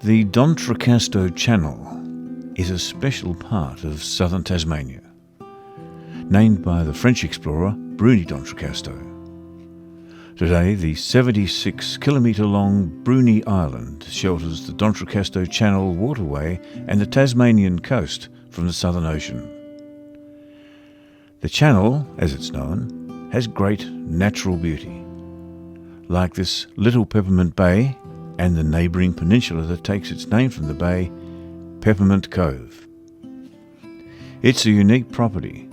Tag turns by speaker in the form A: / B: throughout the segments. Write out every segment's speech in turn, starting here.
A: The D'Entrecasteaux Channel is a special part of southern Tasmania, named by the French explorer Bruni d'Entrecasteaux. Today, the 76-kilometre-long Bruni Island shelters the D'Entrecasteaux Channel waterway and the Tasmanian coast from the Southern Ocean. The channel, as it's known, has great natural beauty, like this little Peppermint Bay and the neighbouring peninsula that takes its name from the bay, Peppermint Cove. It's a unique property,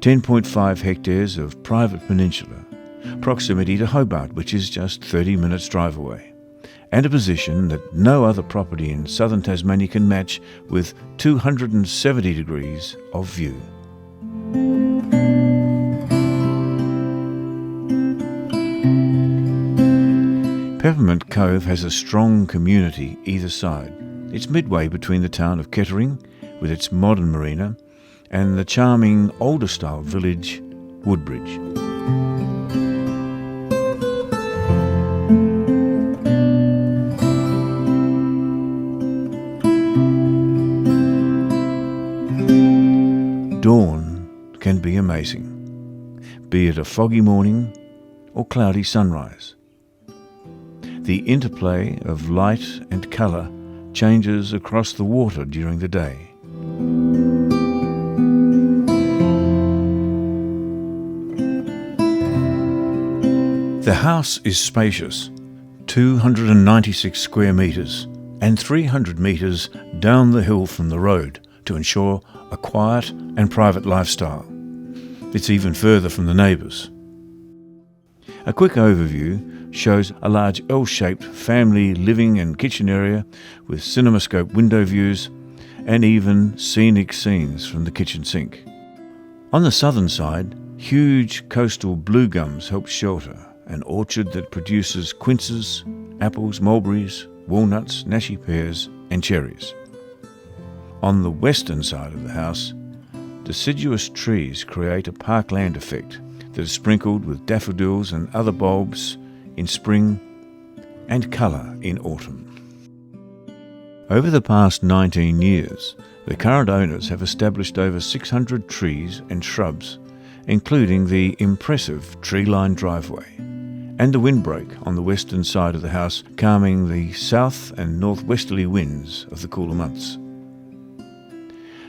A: 10.5 hectares of private peninsula, proximity to Hobart, which is just 30 minutes drive away, and a position that no other property in southern Tasmania can match, with 270 degrees of view. Peppermint Cove has a strong community either side. It's midway between the town of Kettering, with its modern marina, and the charming older-style village, Woodbridge. Dawn can be amazing, be it a foggy morning or cloudy sunrise. The interplay of light and colour changes across the water during the day. The house is spacious, 296 square metres and 300 metres down the hill from the road to ensure a quiet and private lifestyle. It's even further from the neighbours. A quick overview shows a large L-shaped family living and kitchen area with cinemascope window views and even scenic scenes from the kitchen sink. On the southern side, huge coastal blue gums help shelter an orchard that produces quinces, apples, mulberries, walnuts, nashi pears and cherries. On the western side of the house, deciduous trees create a parkland effect that is sprinkled with daffodils and other bulbs in spring and colour in autumn. Over the past 19 years, the current owners have established over 600 trees and shrubs, including the impressive tree-lined driveway and the windbreak on the western side of the house, calming the south and northwesterly winds of the cooler months.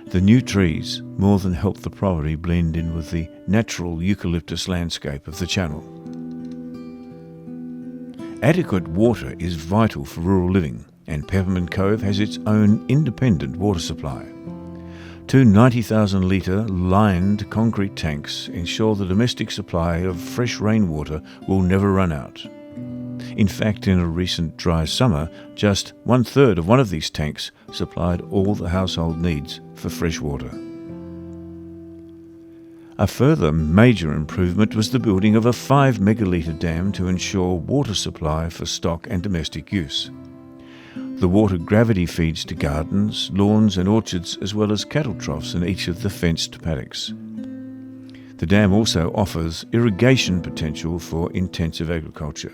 A: The new trees more than help the property blend in with the natural eucalyptus landscape of the channel. Adequate water is vital for rural living, and Peppermint Cove has its own independent water supply. Two 90,000 litre lined concrete tanks ensure the domestic supply of fresh rainwater will never run out. In fact, in a recent dry summer, just 1/3 of one of these tanks supplied all the household needs for fresh water. A further major improvement was the building of a 5 megalitre dam to ensure water supply for stock and domestic use. The water gravity feeds to gardens, lawns and orchards, as well as cattle troughs in each of the fenced paddocks. The dam also offers irrigation potential for intensive agriculture.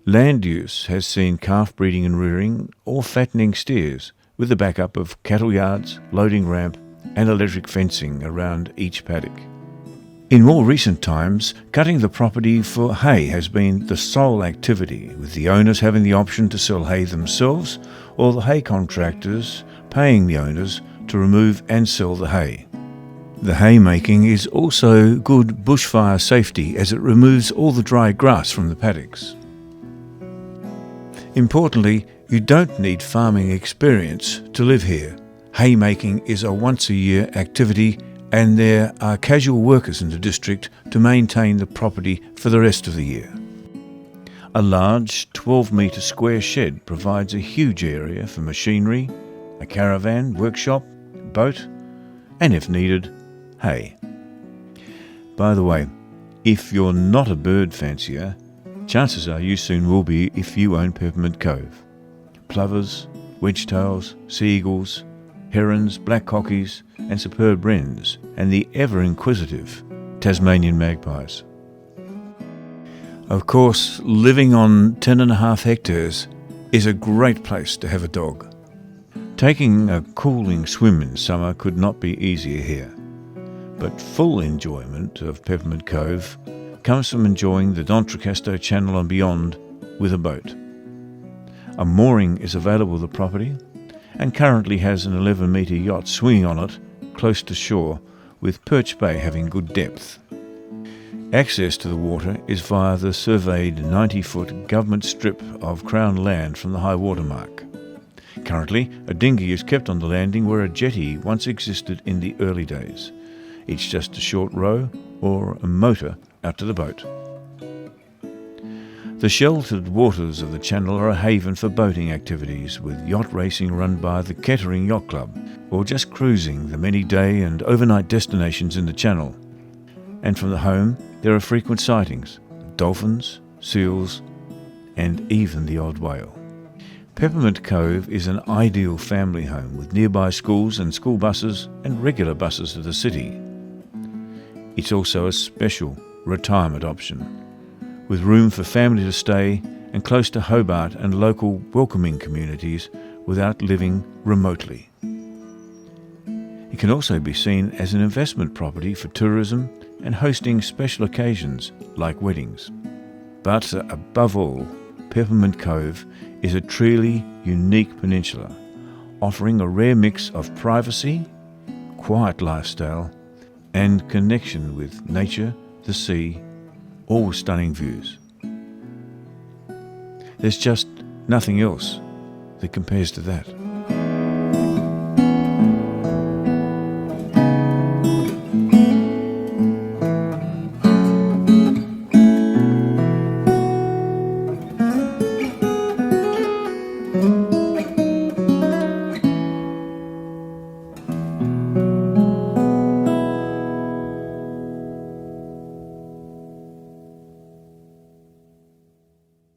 A: Land use has seen calf breeding and rearing or fattening steers, with the backup of cattle yards, loading ramp and electric fencing around each paddock. In more recent times, cutting the property for hay has been the sole activity, with the owners having the option to sell hay themselves or the hay contractors paying the owners to remove and sell the hay. The haymaking is also good bushfire safety, as it removes all the dry grass from the paddocks. Importantly, you don't need farming experience to live here. Haymaking is a once-a-year activity, and there are casual workers in the district to maintain the property for the rest of the year. A large 12-metre square shed provides a huge area for machinery, a caravan, workshop, boat, and if needed, hay. By the way, if you're not a bird fancier, chances are you soon will be if you own Peppermint Cove. Plovers, wedgetails, seagulls, herons, black cockies and superb wrens, and the ever-inquisitive Tasmanian magpies. Of course, living on 10.5 hectares is a great place to have a dog. Taking a cooling swim in summer could not be easier here, but full enjoyment of Peppermint Cove comes from enjoying the D'Entrecasteaux Channel and beyond with a boat. A mooring is available at the property and currently has an 11-metre yacht swinging on it close to shore, with Perch Bay having good depth. Access to the water is via the surveyed 90-foot government strip of Crown land from the high water mark. Currently, a dinghy is kept on the landing where a jetty once existed in the early days, each just a short row or a motor out to the boat. The sheltered waters of the channel are a haven for boating activities, with yacht racing run by the Kettering Yacht Club, or just cruising the many day and overnight destinations in the channel. And from the home, there are frequent sightings of dolphins, seals, and even the odd whale. Peppermint Cove is an ideal family home with nearby schools and school buses and regular buses to the city. It's also a special retirement option, with room for family to stay and close to Hobart and local welcoming communities without living remotely. It can also be seen as an investment property for tourism and hosting special occasions like weddings. But above all, Peppermint Cove is a truly unique peninsula, offering a rare mix of privacy, quiet lifestyle, and connection with nature, the sea, all with stunning views. There's just nothing else that compares to that.